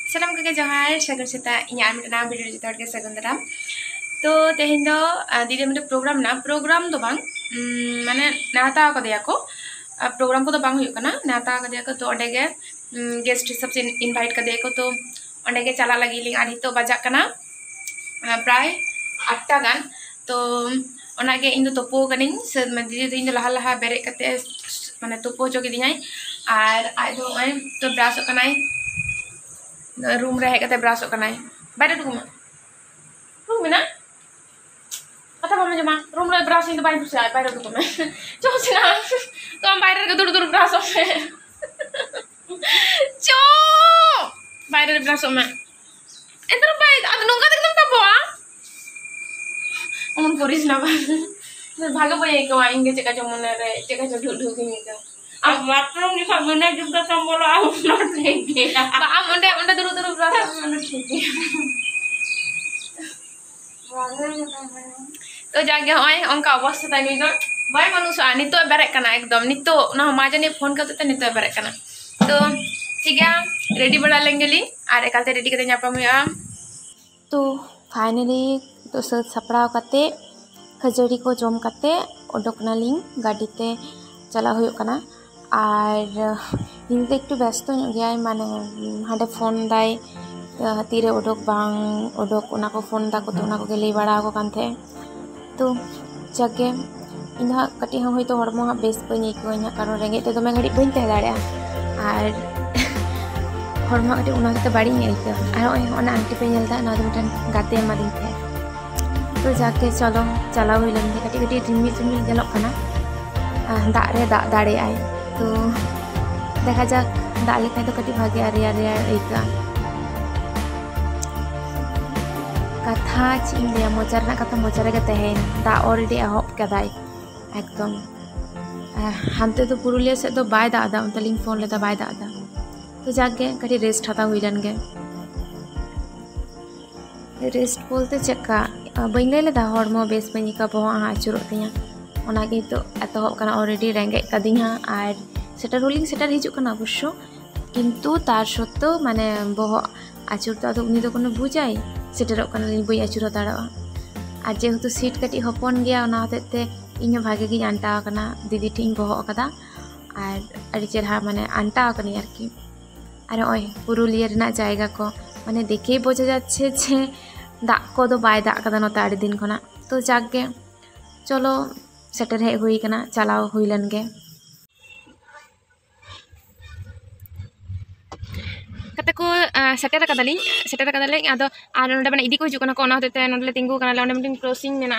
Salam kage johar sagar seta inya amna video jitor ke sagundaram. तो तेहें दो दीदी मेरे प्रोग्राम तो बांग माने नाता को दिया को प्रोग्राम को तो बांग हुई करना नाता को दिया को तो ओडेगे गेस्ट सबसे इनवाइट कर दिया को तो ओडेगे चला लगी लिंग आधी तो बजा करना प्राय 8 गान तो ओनागे इन तो तोपो कनिंग से दीदी तो इन लहा लहा बेरे कते माने तोपो चोकी दिनाई आर आज तो मैं तो ब्रास करनाई रूम रहे कते ब्रास करनाई बारे रूम में ना kata mama cuma room lo brush itu banyak sih bayar tuh kome coba sih nah tuh am bayar ke dulu brush ome coba bayar brush ome entar bayar ada nunggu ada kenapa boa omun poris napa भागा बोले कि वहाँ इंगे चेका जो मुन्ने रे चेका जो ढूंढ गई तो अब बाथरूम निकाल मुन्ने जुगता संबोलो आउ नॉट लेंगे अब मुन्ने मुन्ने दulu brush मुन्ने ठीक है तो जागे होय उनका अवस्था ताई नी तो बाय मनुष्य नितो बेरे कना एकदम नितो ना माजने फोन करते नितो बेरे कना तो ठीक है रेडी बड़ा लेंगे ली और एकालते रेडी करते ᱧᱟᱯᱟᱢ हुआ तो फाइनली तो सब सपड़ाव करते खजड़ी को जम करते ओडोकना लिंग गाड़ी ते चला हुई कना और इन तो एक व्यस्त गया माने हाडे फोन दाई तीरे ओडोक बांग ओडोक उना को फोन दा को तो उना को गेले बड़ा को कांथे तो जागे इन कटी हाँ तो हड़मो हाँ बेस बी आइकवा कारण रेंगे तो दमे घड़ी बी तह दाड़ा और हड़मो कटी उना बाड़ी आइकवा और आंटी पे नेलदा मिटन गाते एमादी थे तो जाके चलो चला हुई लेंगे कटी कटी रिमिल रिमिल जलोना दारे दाड़े आए तो देखा जा दाग लेखान तो कटी भागे रेयार रेयार आइका कथा चिंदिया मजा कथा मजा रे तहन दा ऑलरेडी एहब कदाई एकदम हानते तो पुरुलिया से तो बाय दादा उनतलिंग फोन लेता बाय दादा तो जाके कटी रेस्ट हता हुई लनगे रेस्ट बोलते चक्का बइन ले लेदा हड़मो बेस बनी का बहो आचुरो तिया ओनागे तो एतहब कना ऑलरेडी रेंगे कदिया और सेटर रोलिंग सेटर हिजु कना अवश्य किंतु तार सत्त्वेও माने बहो आचुर तो आदो उनी तो कोनो बुझाई सेटरों बी आचुर दाड़ा और जेहेतु सीट कटी हपन गया हतेते इन भागे गी आंटा दीदी ठेन बहकदा और चेहरा माने आंटा आरकी और ओय पुरुलिया रेना जायगा को माने देखे बोझा जाच्छे जे दाग को दो बाय दाग कदा नोते आड़ी दिन खना तो जागे चलो सेटर हेज हुई कना चलाव हुई लन गे कते को सेटर कदाली आदो आर नोडे माने इदी को हिजु कना को ना होते नोडे तिंगु कना ले ओंडे मिटिंग क्रॉसिंग मेना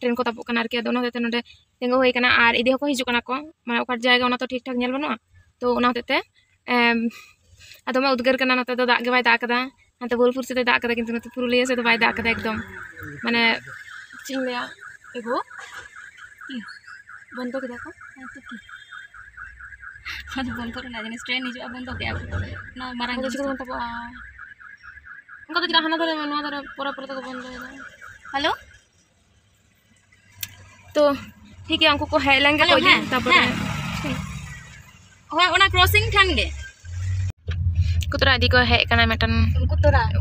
ट्रेन को तापो कना आरकी आदो ना होते नोडे तिंगु होई कना आर इदी को हिजु कना को माने ओकार जायगा ओना तो ठीक ठाक नेल बनुआ तो ओना होते आदो मा उद्गार कना नोते तो दाग गे बाय दाग कदा हाते बोलपुर से दाग कदा किंतु नोते पुरुलिया से तो बाय दाग कदा एकदम माने चिंग लेया एगो बंद कदा को तो की ಅದು ಬಂತು ನಾನು ಸ್ಟ್ರೇನ್ ನಿಜ ಬಂದು ಹೋಗ್ಯಾ ನಾ ಮರಂಗ ಚಿಕ್ಕ ಅಂತ ಉಂಗ ದಿನ ಹನದರ ಮನದರ ಪೂरा ಪೂरा तो बंद है हेलो तो ठीक है हमको को है लेंगे कोई तब होय ओना क्रॉसिंग ठन गे कुतरा इदी को है कना मेटन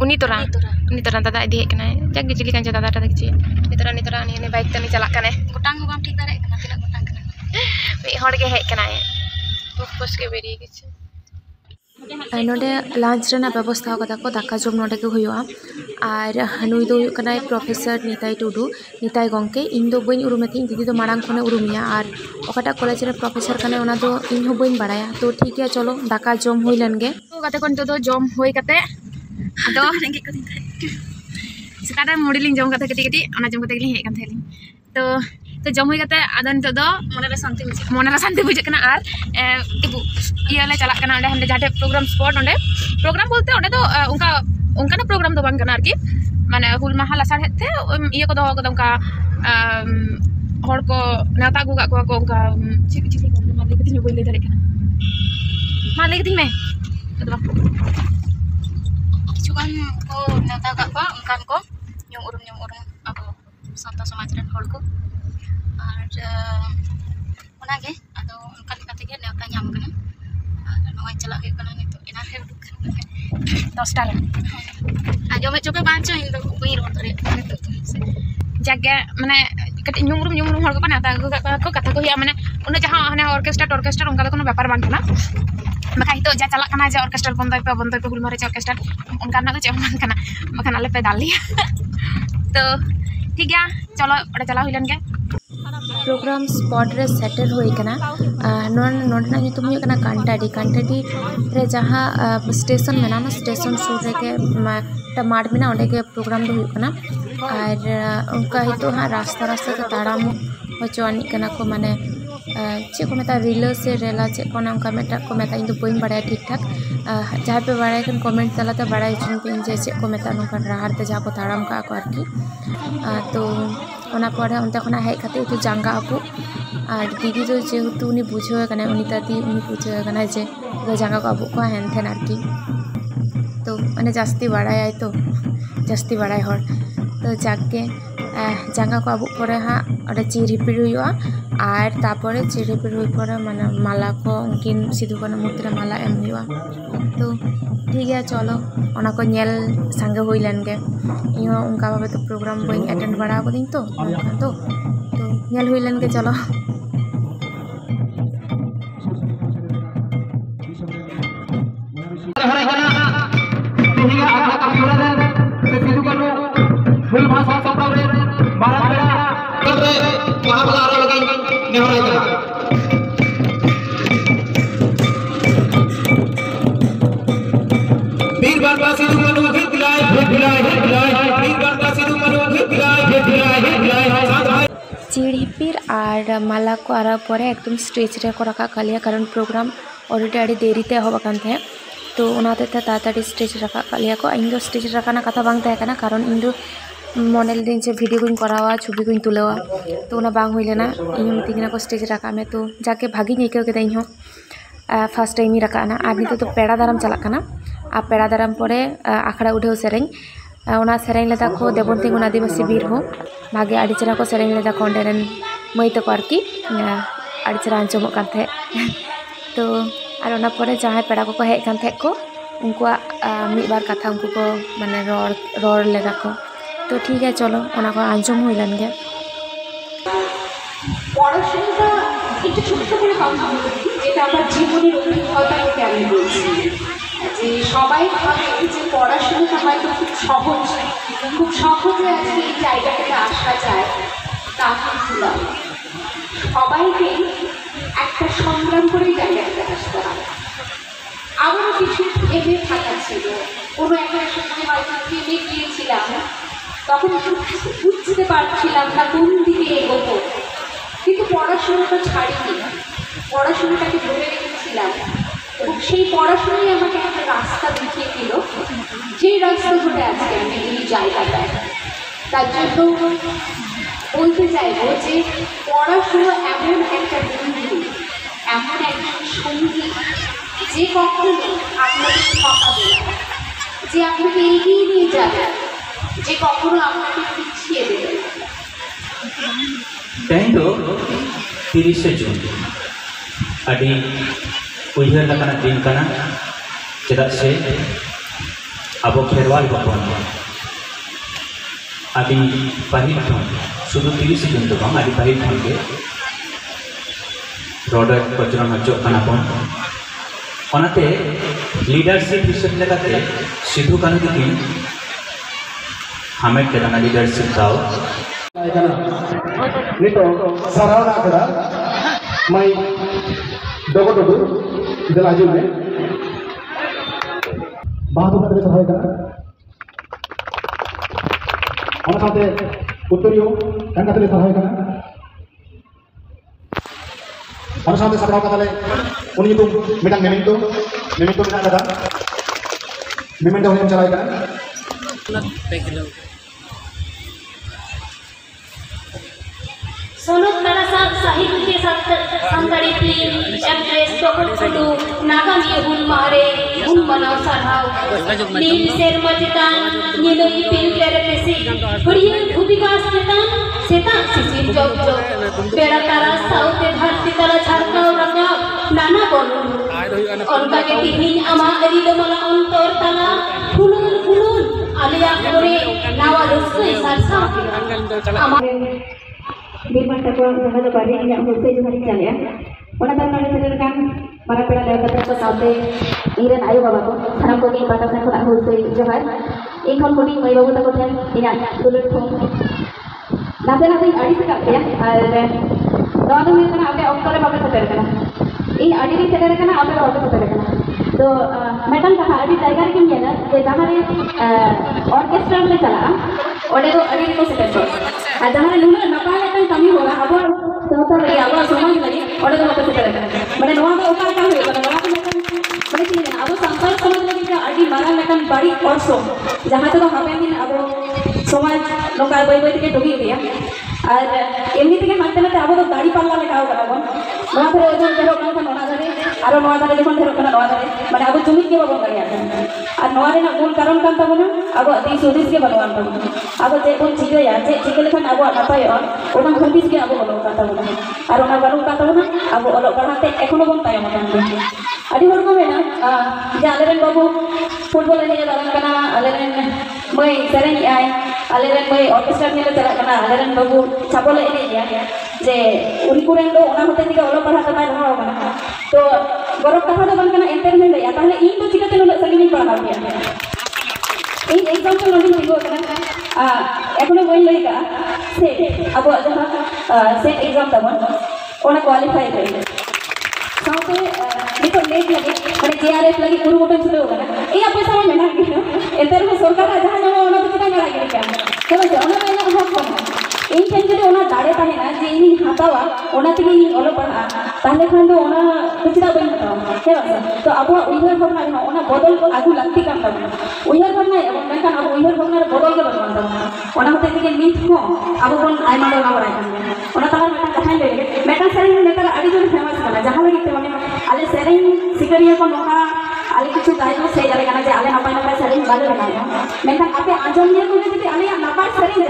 उनी तोरा दादा इदी है कना जग जिली कांचा दादा ता देखछि नितरा ने बाइक तनी चला कने गोटांग हो बाम ठीक दारे कना तिना गोटांग कना मी हड़ के है कना नोडे लांच रेना व्यवस्था कदा को दाका जम नोडे के हुआ और नुई दो हुई प्रोफेसर निताई टुडू निताई गंके इन दो बई उरुमे थी दीदी तो मांग खने उरुमिया और ओकाटा कॉलेज रे प्रोफेसर कने ओना दो इन हो बई बाड़ाया तो ठीक है चलो दाका जम हुई लनगे तो गाते को तो जम होई कते आदो रेंगे को दिन सेटाटा मुड़ी लिंग जम कते कटी ओना जम कते लिंग हे कान थेलिंग तो जम हुई कते आदो नितो दो मनरे शांति बुझे कना और इबु इयाले चला कना ओंडे हंडे जाटे प्रोग्राम स्पॉट ओंडे प्रोग्राम बोलते ओंडे तो उनका उनका प्रोग्राम तो बांग कना आरकी माने हुल माहा लासार हेते इया को दो कदा उनका हड़ को नेता गुगा को उनका चिक चिक को मा ले कथिन बोले दारे कना मा ले कथिन में कदवा किछुगान को नेता का उनकान को ᱧᱩᱢ उरुम अब सानता समाज रे हड़ को और ओनागे आदो उनका लेका तेगे नेता ᱧᱟᱢ कना और नोय चला हुई कना नितो एना रे 10 टा आजमे चोके बांचो इन दो बई रोड रे जगह माने कटी ᱧᱩᱢ हर को ना को कथा को हिया माने उन जहां हने ऑर्केस्ट्रा उनका कोनो व्यापार बांग kana मखा हितो जा चला kana जे ऑर्केस्ट्रा बंद पे हुल मारे ऑर्केस्ट्रा उनका ना तो चे बांग kana मखन आले पे डालिया तो ठीक है चलो अड़े चला हुइलन के प्रोग्राम स्पॉट रे सेटल हुई कना नोडना नितुम हुई कना कांटाडी रे जहां स्टेशन में ना स्टेशन सूर रे के माठ में ओंडे के प्रोग्राम दो हुई कना और उनका हितो हाँ रास्ता के ताड़ाम होचोआनी कना को माने चे को मेता रिले से रेला चे को उनका मेटा को मेता इन बई बड़ा ठीक ठाक जहाँ पे बड़ा कमेंट तलाते बड़ा पे जे चे को मेता नौका राहर ते जहाँ को ताड़ाम का को आरकी तो ओना परे उनते खना हेज खाते तो जांगा आपू और दीदी तो जेहेतु उनी बुझे कना उनी दादी उनी बुझे कना जे जांगा को आबू को हेन थेन आरकी तो माने जास्ती बड़ाय तो जास्ती बड़ाय हर तो जाके जांगा को आबू परे हाँ और चिरिपिड़ हुआ और तापर चिरिपिड़ हुई परे माने माला को उनकिन सिधु कान्हू मूर्ति माला एम हुआ तो ठीक है चलो ओना को नेल संगे हुई लेन गे इहो उनका भावे तो प्रोग्राम बई अटेंड बड़ा कदिन तो नेल हुई लेन गे चलो फुल भाषा सपड़ा रे भारत बेड़ा कर रे वहां बला रो लगी नेहरा इतना वीर बाबा सिद्धू मनु भिलाय वीर बाबा सिद्धू मनु भिलाय चिड़िपिर और माला को आरा परे एकदम स्टेज रे को रखा कलिया कारण प्रोग्राम ऑलरेडी आड़ी देरी ते होबा कान थे तो उनाते ताताड़ी स्टेज रखा कलिया को इन दो स्टेज रखाना कथा बांग तहे kana कारण इन दो मॉडल दिन से वीडियो को करावा छवि को तुलावा तो उना बांग हुई लेना इन मितिना को स्टेज रखा में तो जाके भागी नहीं के इन फर्स्ट टाइम ही रखाना और नित तो पेड़ा दाराम चलाना और पेड़ा दाराम परे आखड़ा उठेव सेरें ओना सेरें लेदा को देवंतिंग आदिवासी वीर हो भागे आड़ी चेहरा को सेरें लेदा को अंडेरन मई तक आरकी आड़ी चेहरा आंजमोग कान थे तो और ओना परे जहाँ पेड़ा को हेज कान थे को उनको मिद बार कथा उनको को माने रोड़ लेदा को तो ठीक है चलो ओना को आंजम हुई लेन गे পড়াশোনাটা একটু ছোট করে কথা বলি যেটা আমার জীবনের অভিজ্ঞতা থেকে আমি বলছি যে সবাই ভাবে যে পড়াশোনাটা হয়তো খুব সহজে আজকে এই জায়গাটাতে আসা যায় তা কিন্তু নয় সবাইকে একটা সংগ্রাম করে জায়গাটাতে আসতে হয় আমারও কিছু এমএ থাকা ছিল কোনো একটা সময় হয়তো ট্রেনে গিয়েছিলাম তখন বুঝতে পারছিলাম না কোন দিকে এগোবো কিন্তু পড়াশোনাটা ছাড়িনি পড়াশোনাটাকে ধরে রেখেছিলাম এবং সেই পড়াশোনাই আমাকে একটা রাস্তা দেখিয়ে দিল যেই রাস্তা ধরে আজকে আমি এই জায়গাটায় তার জন্য বলতে চাইবো যে পড়াশোনা এমন একটা বন্ধু এমন একজন সঙ্গী যে কখনো আপনাকে ঠকাবে না যে আপনাকে এগিয়ে নিয়ে যাবে যে কখনো আপনাকে পিছিয়ে দেবে तें तो 30 जून अभी उयहर लकाना दिन काना चेदा से अब खेरवाल बपन अभी पाहिल खन शुद्ध 30 जून तो बांग अभी पाहिल खन के रोडर पचरन हचो काना पन ओनाते लीडरशिप हिसाब लेकाते सिद्धू कान्हू की हमें केदाना लीडरशिप दाव नितो सराहना करा मैं डोगो इधर आजू में बाहर उतर सहाय करा हम साथे उत्तरियो कंगतले सहाय करा हम साथे सपराव कतले उन्हीं तुम मिटन मेमेंटो मिटन करा मेमेंटो हम चलाए करा सोनक तारासाग साहित्य के साथ संगड़ी फिल्म एक्ट्रेस टोकन फुटू नागामी हुन मारे हुन बनाव सरहाव नील शेर मजितान नीलोई फिल्म तेरेपेसी बढ़िया भूविकास चेतान सेता सिसिर जग जग बेड़ा तारा साउते धरती तारा झारकाव रंगा नाना बोलू onka ke tihin ama ari do mala ontor tala fulun alia kore nawa rusui sarsa ama Birman takwa jaga do bari nya hose jari chale ona tan nare sederkan para peda dewata ko saute iren ayo baba ko sanam ko ni bata sa ko hose johar ikhon hudi mai babu tako then inya dulut thong nase nase adi se ka ya ar dono me kana ape okkore babe seter kana in adi ri seter kana ape babe seter kana तो madam कहा अभी tiger के लिए ना जे जहाँ रे orchestra में चला ओडे तो अड़ी को सेट कर आ जहाँ रे लूना नपाल एकदम कमी होगा अब तो लगे अब समाज लगे ओडे तो वापस सेट कर मैंने नवा तो उकार काम होगा नवा तो मैंने चीज अब संपर्क समाज लगे का अड़ी मारा लेकिन बड़ी और सो जहाँ तो हमें दिन अब समाज लोग बाई बाई के डोगी गया और एमनी থেকে মানতে মানতে আবো তো দাড়ি পাল্লা লেখাও কারণ নয়া ধরে ওজন ধরো কারণ নয়া ধরে আর নয়া ধরে যখন ধরো কারণ নয়া ধরে মানে আবো জমি কে বাবন দাঁড়িয়ে আছে আর নয়া রে না মূল কারণ কান তাবো আবো দিস উদিস কে বানওয়ান তাবো আবো যে কোন চিকে আছে চিকে লেখান আবো নাপায়ও ওটা হদিস কে আবো বানও কান তাবো আর ওনা বানও কান তাবো আবো অল পড়াতে এখনো বন তাই মতন আদি হড় কো মেনা যে আলেরেন বাবু ফুটবল এনে দাঁড়ান কানা আলেরেন মই সেরেন আই আলেরেন মই অর্কেস্ট্রা নিয়ে চলা কানা আলেরেন বাবু চাপলে এনে গিয়া যে উনকুরেন দো ওনা হতে দিকে অল পড়াতে পাই রহা কানা তো গরব কথা তো বান কানা এন্টারটেইনমেন্ট লইয়া তাহলে ইন তো চিকাতে নুন সঙ্গে পড়া গিয়া এই एग्जांपल নলি দিগো কানা এখনো বই লইকা সে আবো যাহা সেট एग्जाम তাবন ওনা কোয়ালিফাই করে साउते निको लेट लगे माने जेआरएफ लगी पूरा मोटन छुटे होगा ना ए आप पैसा में मेहनत की एतर में सरकार जहां जहां ओना तो कितना लगे क्या तो ओना में ना हक कोन इन ठन जदि ओना दाड़े ताहे ना जे इन हातावा ओना तक इन ओलो पढ़ा ताहले खान तो ओना कुछड़ा बन हे बस तो अब उइहर भावना ओना बदल आगु लगती काम तब उइहर भावना एवं मेनखान अब उइहर भावना बदल के बनवान तब ओना होते दिके नित को अब कोन आइमा दोना बराय खान ओना ताला मेटा कहां ले मेटा सेरिंग नेतार आडी जो famous kana jahan lagi temane ale sering sikariya ko noka ale kichu gayo sei jale kana je ale napai napai sering bale lagaya menkan ape anjom niya ko jodi ale napai sering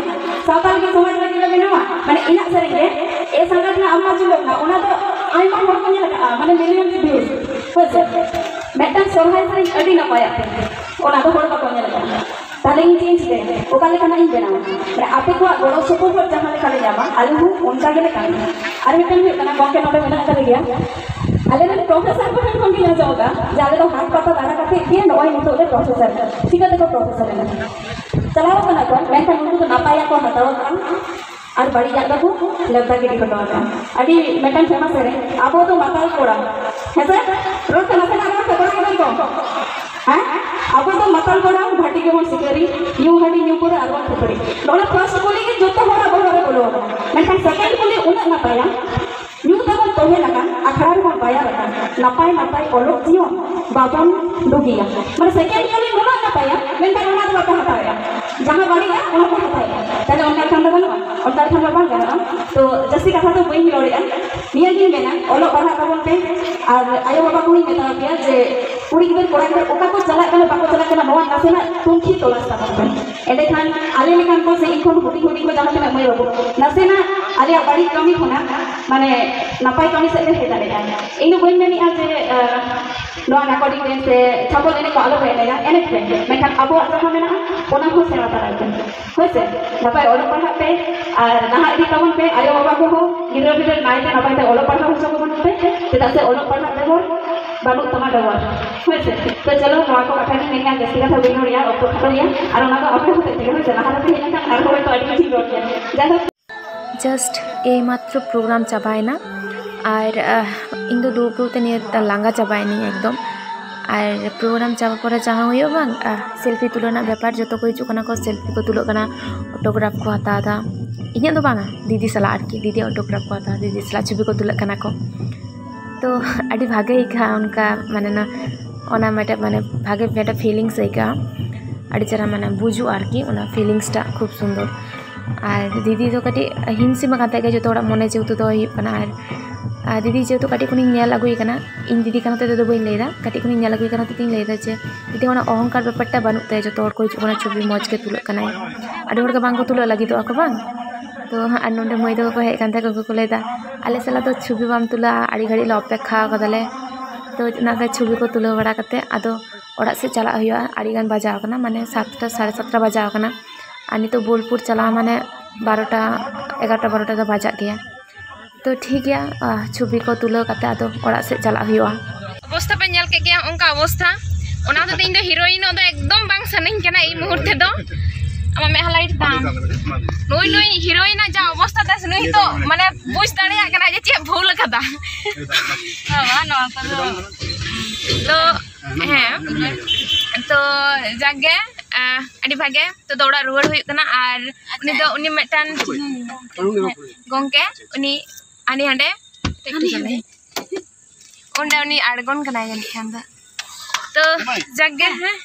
sautal ke samaj lagi lage na mane ina sering ge e sangat na amma julok na ona to aima hor ko niya mane million views hoje metan sorhai sering adi napai ape ona to hor ko niya lagaya তাহলে इन change दे ओकाले kana इन बेना মানে আপে কো বড় support jahan le kale jama ale hu onka gele kana ar metan hu kana gomke note mena kale gya ale ne professor ko kon gila jaoga jale to हाथ पता दारा काटे के नोय मतो ले प्रोफेसर ठीक है देखो प्रोफेसर है चलाओ kana ko metan unu to napaya ko hatawa kan আর বাড়ি জায়গা को लगता के टिकट होगा अभी मेटन फेमस है आपो तो माताल कोड़ा है सर रोज तो नसे ना को कोड़ा को हां आपो तो माताल कोड़ा घाटी के मन सिकरी न्यू घाटी न्यू कोड़ा आगो खपड़ी नोला फर्स्ट बोली के जो तो होरा बोलो मेटन सेकंड बोली उना ना पाया न्यू तबन तोहे लगा अखड़ा में पाया रखा नापाय नापाय ओलोक जियो बाबन डुगिया माने सेकंड बोली उना ना पाया मेटन उना तो बता हटाया जहां बाड़ी है उना को हटाया ताले उना खान लगन और तार खान लगन गना तो जैसे कथा तो बई लोड़िया निया गिन बेना ओलो पढ़ा तबन पे और आयो बाबा को ही मेता गया जे कुड़ी गिदर कोड़ा गिदर ओका को चला कना बाको चला कना नोआ नासेना तुमखी तोलास तबन एडे खान आले लेखान को से इखोन हुडी हुडी को जहां पे मय बाबू नासेना आले बाड़ी कमी होना माने नापाय कमी से हे दाले इनु बई मेनी आ जे नोआ नाकोडी के से छापल एने को आलो बेलेगा एने पे मेखान अबो जहां मेना ओना को सेवा तारा होइसे नापाय ओलो पढ़ा पे और नाहा इदी तबन पे आयो बाबा को हो गिदर गिदर नाइते नापाय ते ओलो पढ़ा हो सब बन पे तेदा से ओलो पढ़ा देबो बाबू तमा देबो होइसे तो चलो नोआ को कथा की मेनिया जैसे कथा बई नोरिया ओको खतरिया और ओना को अपने होते ते होइसे नाहा ते हेना आर होय तो आडी ठीक रोटिया जाहो जस्ट ए मात्र प्रोग्राम चाबायना और इन दो दुपुरते निये लांगा चाबायनी एकदम और प्रोग्राम चाबा पर जहाँ हुई बांग सेल्फी तुलना व्यापार जो को हिजुना को सेल्फी को तुलो कना ऑटोग्राफ को हता था इन दो बांगा दीदी सला आरकी दीदी ऑटोग्राफ को हता दीदी सला छवि को तुलक कना को तो अड़ी भागे इका उनका माने ना ओना मेटा माने भागे मेटा फीलिंग्स इका अड़ी चरा माने बुझु आरकी ओना फीलिंग्स टा खूब सुंदर और दीदी तो कटी हिंसी में काते जो थोड़ा मने जेतु तो हुई और दीदी जेतु कटी को नेल अगुई कना इन दीदी कना ते दो बई लेदा कटी को नेल अगुई कना ते लेदा जे दीदी ओना अहंकार बेपट्टा बानुते जो तोड़ को हिजुना छवि मौज के तुलक कना अड़ी होड़ के बांग को तुलो लगी तो आको बांग तो और नोंडे मई दो को हे कांते को लेदा आले सला तो छवि बाम तुला अड़ी घड़ी ला अपेक्षा कदले तो ना छवि को तुलाव बड़ा कते आदो ओड़ा से चला हुआ आड़ीगान बजाव कना माने 7टा 7:30 बजाव कना और नितो बोलपुर चला माने 12टा 11टा 12टा दो बजा गया तो ठीक गया छवि को तुलाव कते आदो ओड़ा से चला हुआ अवस्था पे नेल के गया उनका अवस्था ओना तो इन दो हीरोइन दो एकदम बांग सनኝ कना ई मुहूर्त दो आमा में हाइलाइट दाम नोई नोई हीरोइन जा अवस्था दस नोई तो माने बुझ दाड़िया कना जे चे भूल कदा हां नो तो हैं तो जागे अड़ी भागे तो दौड़ा रुवाड़ हुई कना और उनी दो उनी मेटान गोंके उनी आनी हंडे उन्हें उनी आड़गोन कना जानी खान दा तो जागे हैं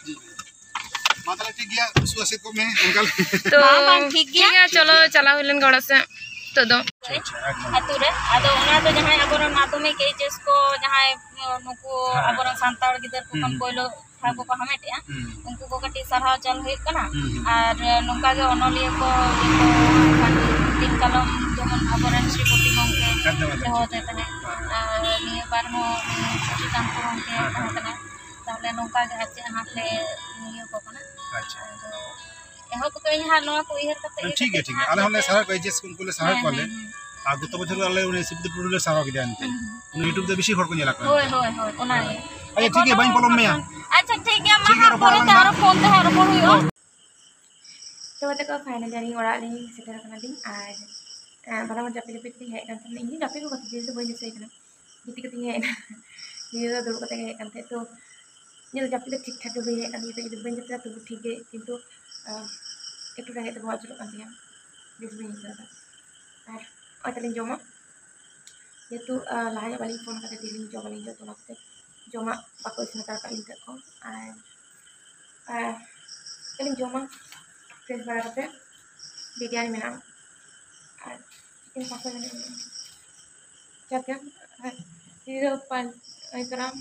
माता ठीक गया सुअसे को में अंकल तो ठीक गया चलो चला हुलन गड़ा से तो दो अतुरे आदो ओना तो जहां अबरन माध्यमिक एचएस को जहां नुको अबरन सांताड़ गिदर को कम कोइलो था को हमेटिया उनको को कटी सरहा चल हुई कना और नुका के अनोलिया को दिन कलम जेमन अबरन श्रीमती गंगे होते तने निये बार हो चितान को गंगे तने ताहले नुका के आचे हाथे निये को कना अच्छा एहो को यहाँ नवा को इहर कते ठीक है आले हमने सारा पेजेस को सारा करले आ गत बछर आले उनी सिबद प्रोडुले सारा के जानते उनी यूट्यूब दे बेसी खर को नेला होय होय होय ओना अच्छा ठीक है बाइन कलम में अच्छा ठीक है मा फोन तारो फोन ते हारो फोन हुई तो वते को फाइनल जानी ओड़ा ली सेटर कना दी और बड़ा मजा पे पे है kan ini tapi ko kata dia boleh saya kena gitu ketingnya dia dulu kata kayak kan तो ये जब तक ठीक ठाक भी है अभी तो बन जाता तो ठीक है किंतु एक रहे तो बहुत चलो दिया दिस भी नहीं करता और तलिंग जोमा ये तो लाया वाली फोन करते दिलिंग जो वाली जो तो लगते जोमा पाको इसमें का इंटर को तलिंग जोमा फ्रेश बना करते बिरयानी में ना चिकन पाको में क्या ये पान इतना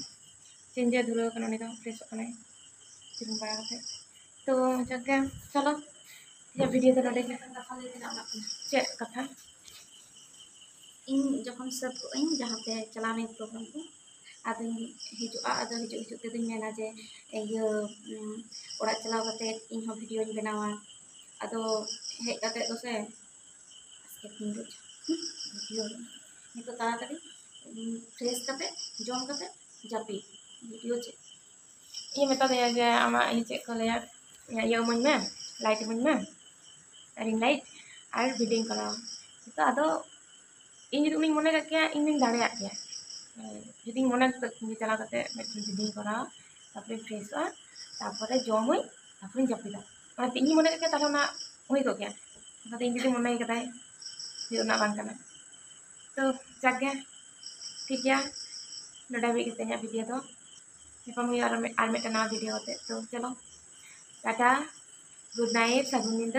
चेंजा धुलो कना नि तो फ्रेश कना चिकन बड़ा करते तो जगह चलो ये वीडियो तो नोडे कथा ले ना चे कथा इन जखन सब इन जहाँ पे चलाने प्रोग्राम को आदो हिजु ते दिन मेना जे ये ओड़ा चलाव कते इन हो वीडियो इन बनावा आदो हे कते तो से स्केटिंग वीडियो नि तो ताड़ी फ्रेश कते जॉन कते जापी वीडियो चे ये मेता दे जे आमा ये चे को ले ये मन में लाइट मन में रिंग लाइट और बिल्डिंग करा तो आदो इन जुदी उनी मने का इन दिन दाड़े आ गया जुदी मने इन चला करते बिल्डिंग करा तापर फ्रेश आ तापर जम हुई तापर जापिदा माने इन मने का तालो ना हुई को गया तो इन जुदी मने कदाय ये ना बांग कना तो जागे ठीक है नोडा भी कितने वीडियो तो निपामुई और मेटा नवा वीडियो होते तो चलो टाटा गुड नाइट सगुन नींद